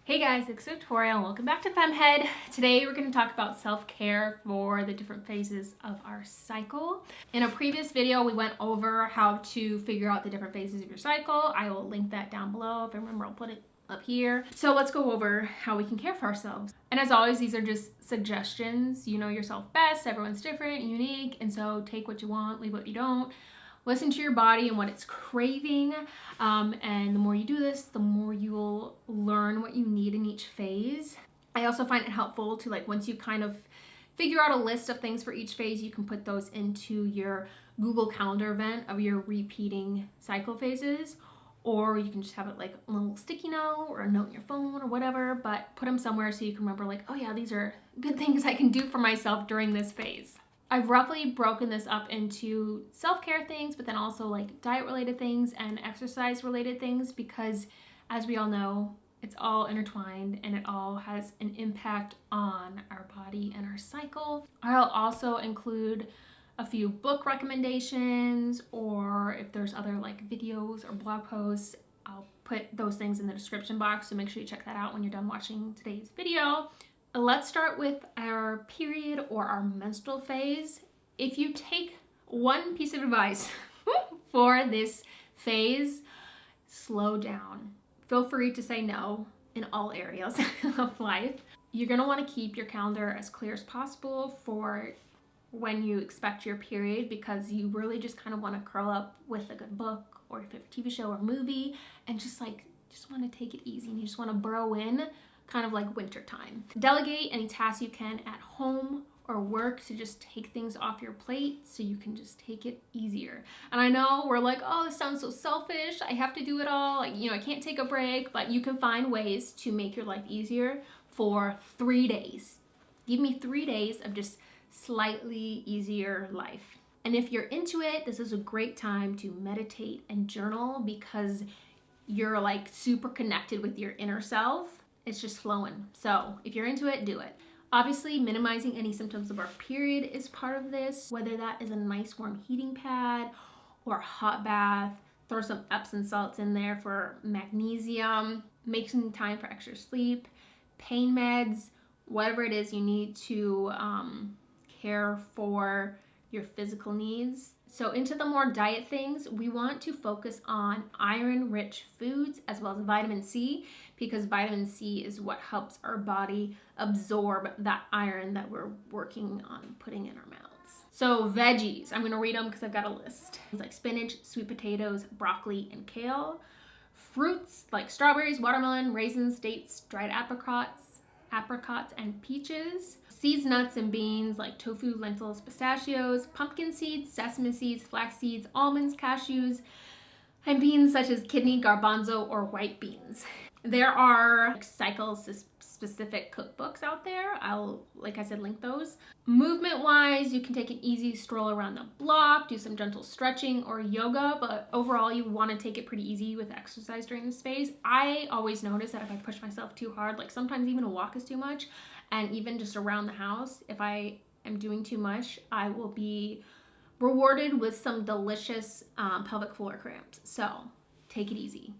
Hey guys, it's Victoria and welcome back to FemmeHead. Today we're going to talk about self-care for the different phases of our cycle. In a previous video we went over how to figure out the different phases of your cycle. I will link that down below. If I remember, I'll put it up here. So let's go over how we can care for ourselves. And as always, these are just suggestions. You know yourself best, everyone's different, unique, and so take what you want, leave what you don't. Listen to your body and what it's craving, and the more you do this, the more you will learn what you need in each phase. I also find it helpful to, like, once you kind of figure out a list of things for each phase, you can put those into your Google Calendar event of your repeating cycle phases, or you can just have it like a little sticky note or a note in your phone or whatever, but put them somewhere so you can remember, like, oh yeah, these are good things I can do for myself during this phase. I've roughly broken this up into self-care things, but then also like diet-related things and exercise-related things, because as we all know, it's all intertwined and it all has an impact on our body and our cycle. I'll also include a few book recommendations, or if there's other like videos or blog posts, I'll put those things in the description box, so make sure you check that out when you're done watching today's video. Let's start with our period or our menstrual phase. If you take one piece of advice for this phase, slow down. Feel free to say no in all areas of life. You're gonna wanna keep your calendar as clear as possible for when you expect your period, because you really just kind of wanna curl up with a good book or a favorite TV show or movie and just wanna take it easy, and you just wanna burrow in, kind of like winter time. Delegate any tasks you can at home or work to just take things off your plate so you can just take it easier. And I know we're like, oh, this sounds so selfish, I have to do it all, like, I can't take a break, but you can find ways to make your life easier for 3 days. Give me 3 days of just slightly easier life. And if you're into it, this is a great time to meditate and journal, because you're like super connected with your inner self. It's just flowing. So if you're into it, do it. Obviously, minimizing any symptoms of our period is part of this, whether that is a nice warm heating pad or a hot bath. Throw some Epsom salts in there for magnesium, making time for extra sleep, pain meds, whatever it is you need to care for your physical needs. So into the more diet things, we want to focus on iron-rich foods as well as vitamin C, because vitamin C is what helps our body absorb that iron that we're working on putting in our mouths. So veggies, I'm gonna read them because I've got a list. It's like spinach, sweet potatoes, broccoli, and kale. Fruits like strawberries, watermelon, raisins, dates, dried apricots and peaches. Seeds, nuts, and beans like tofu, lentils, pistachios, pumpkin seeds, sesame seeds, flax seeds, almonds, cashews, and beans such as kidney, garbanzo, or white beans. There are cycle-specific cookbooks out there. I'll, like I said, link those. Movement-wise, you can take an easy stroll around the block, do some gentle stretching or yoga, but overall you want to take it pretty easy with exercise during this phase. I always notice that if I push myself too hard, like sometimes even a walk is too much, and even just around the house, if I am doing too much, I will be rewarded with some delicious pelvic floor cramps. So take it easy.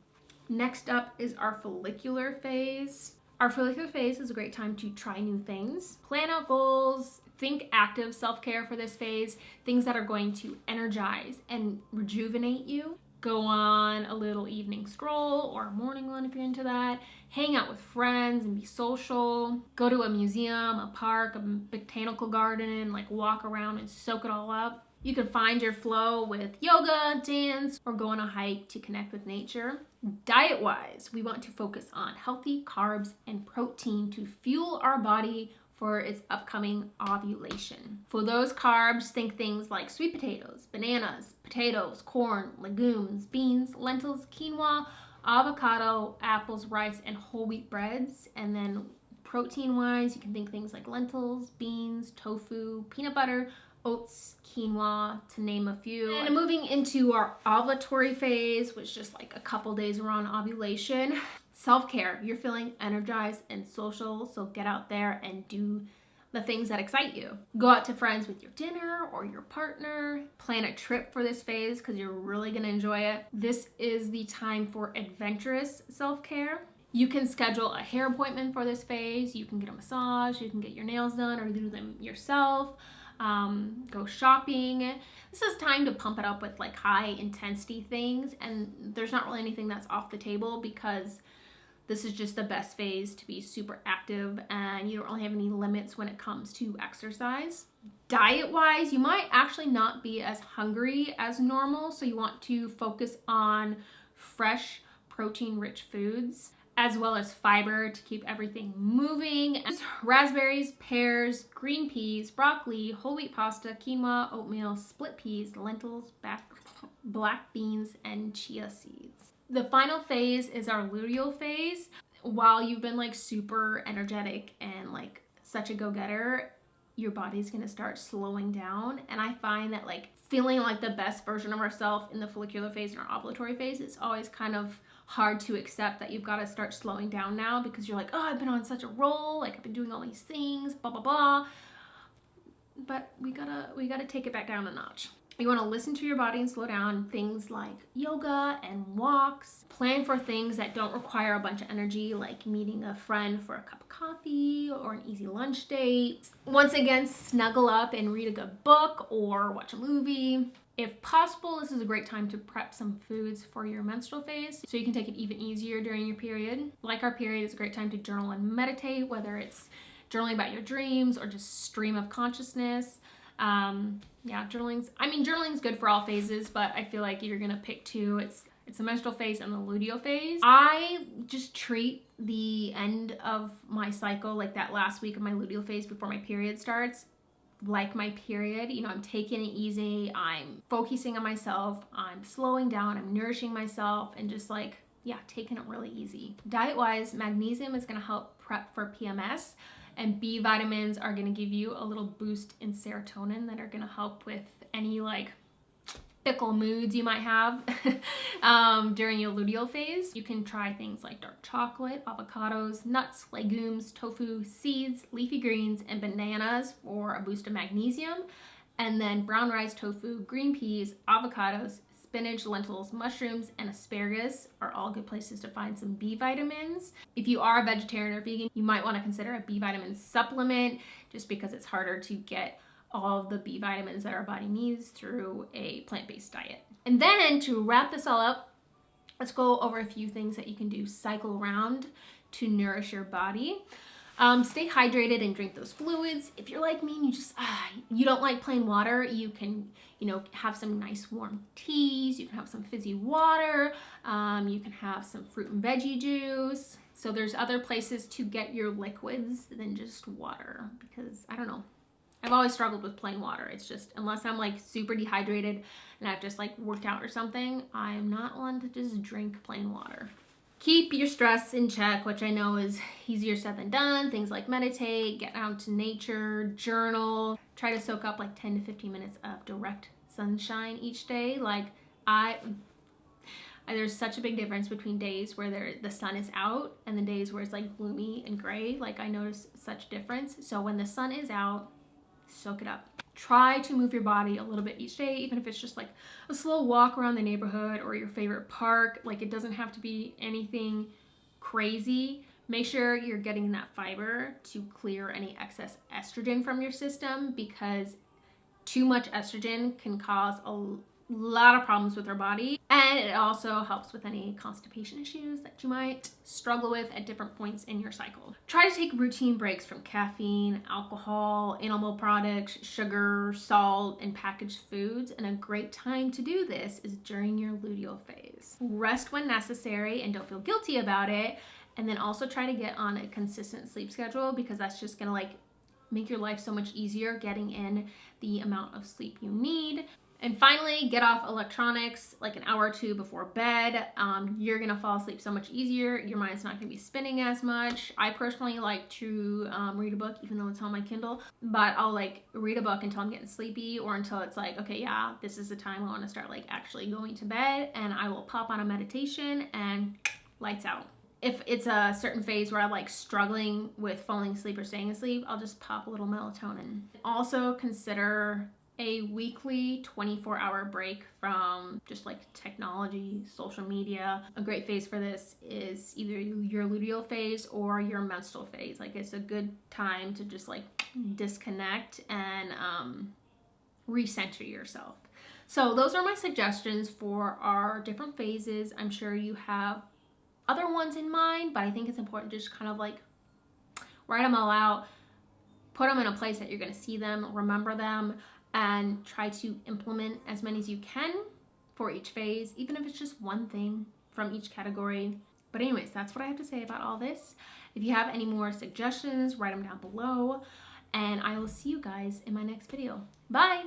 Next up is our follicular phase. Our follicular phase is a great time to try new things, plan out goals, think active self-care for this phase, things that are going to energize and rejuvenate you. Go on a little evening stroll or a morning one if you're into that. Hang out with friends and be social. Go to a museum, a park, a botanical garden, like walk around and soak it all up. You can find your flow with yoga, dance, or go on a hike to connect with nature. Diet-wise, we want to focus on healthy carbs and protein to fuel our body for its upcoming ovulation. For those carbs, think things like sweet potatoes, bananas, potatoes, corn, legumes, beans, lentils, quinoa, avocado, apples, rice, and whole wheat breads. And then protein-wise, you can think things like lentils, beans, tofu, peanut butter, oats, quinoa, to name a few. And moving into our ovulatory phase, which is just like a couple days around ovulation. Self-care, you're feeling energized and social, so get out there and do the things that excite you. Go out to friends with your dinner or your partner. Plan a trip for this phase because you're really gonna enjoy it. This is the time for adventurous self-care. You can schedule a hair appointment for this phase. You can get a massage, you can get your nails done or do them yourself. Go shopping. This is time to pump it up with like high intensity things, and there's not really anything that's off the table because this is just the best phase to be super active and you don't really have any limits when it comes to exercise. Diet wise, you might actually not be as hungry as normal, so you want to focus on fresh protein rich foods as well as fiber to keep everything moving. Raspberries, pears, green peas, broccoli, whole wheat pasta, quinoa, oatmeal, split peas, lentils, black beans, and chia seeds. The final phase is our luteal phase. While you've been like super energetic and like such a go-getter, your body's gonna start slowing down. And I find that like feeling like the best version of ourselves in the follicular phase and our ovulatory phase, it's always kind of hard to accept that you've got to start slowing down now because you're like, oh, I've been on such a roll, like I've been doing all these things, blah, blah, blah. But we gotta take it back down a notch. You want to listen to your body and slow down. Things like yoga and walks. Plan for things that don't require a bunch of energy, like meeting a friend for a cup of coffee or an easy lunch date. Once again, snuggle up and read a good book or watch a movie. If possible, this is a great time to prep some foods for your menstrual phase so you can take it even easier during your period. Like our period, it's a great time to journal and meditate, whether it's journaling about your dreams or just stream of consciousness. Journaling's good for all phases, but I feel like if you're gonna pick two, it's the menstrual phase and the luteal phase. I just treat the end of my cycle, like that last week of my luteal phase before my period starts, like my period. You know, I'm taking it easy, I'm focusing on myself, I'm slowing down, I'm nourishing myself, and just like, yeah, taking it really easy. Diet wise, magnesium is gonna help prep for PMS, and B vitamins are gonna give you a little boost in serotonin that are gonna help with any like fickle moods you might have during your luteal phase. You can try things like dark chocolate, avocados, nuts, legumes, tofu, seeds, leafy greens, and bananas for a boost of magnesium. And then brown rice, tofu, green peas, avocados, spinach, lentils, mushrooms, and asparagus are all good places to find some B vitamins. If you are a vegetarian or vegan, you might want to consider a B vitamin supplement just because it's harder to get all of the B vitamins that our body needs through a plant-based diet. And then to wrap this all up, let's go over a few things that you can do cycle around to nourish your body. Stay hydrated and drink those fluids. If you're like me and you just, you don't like plain water, you can, have some nice warm teas, you can have some fizzy water, you can have some fruit and veggie juice. So there's other places to get your liquids than just water because, I don't know, I've always struggled with plain water. It's just, unless I'm like super dehydrated and I've just like worked out or something, I'm not one to just drink plain water. Keep your stress in check, which I know is easier said than done. Things like meditate, get out to nature, journal, try to soak up like 10 to 15 minutes of direct sunshine each day. Like there's such a big difference between days where the sun is out and the days where it's like gloomy and gray. Like I notice such difference. So when the sun is out, soak it up. Try to move your body a little bit each day, even if it's just like a slow walk around the neighborhood or your favorite park. Like it doesn't have to be anything crazy. Make sure you're getting that fiber to clear any excess estrogen from your system because too much estrogen can cause a lot of problems with our body, and it also helps with any constipation issues that you might struggle with at different points in your cycle. Try to take routine breaks from caffeine, alcohol, animal products, sugar, salt, and packaged foods, and a great time to do this is during your luteal phase. Rest when necessary and don't feel guilty about it, and then also try to get on a consistent sleep schedule because that's just gonna like make your life so much easier getting in the amount of sleep you need. And finally, get off electronics like an hour or two before bed. You're gonna fall asleep so much easier. Your mind's not gonna be spinning as much. I personally like to read a book, even though it's on my Kindle, but I'll like read a book until I'm getting sleepy or until it's like, okay, yeah, this is the time I wanna start like actually going to bed, and I will pop on a meditation and lights out. If it's a certain phase where I'm like struggling with falling asleep or staying asleep, I'll just pop a little melatonin. Also consider a weekly 24-hour break from just like technology, social media. A great phase for this is either your luteal phase or your menstrual phase. Like, it's a good time to just like disconnect and recenter yourself. So those are my suggestions for our different phases. I'm sure you have other ones in mind, but I think it's important to just kind of like write them all out, put them in a place that you're going to see them, remember them, and try to implement as many as you can for each phase, even if it's just one thing from each category. But anyways, that's what I have to say about all this. If you have any more suggestions, write them down below, and I will see you guys in my next video. Bye!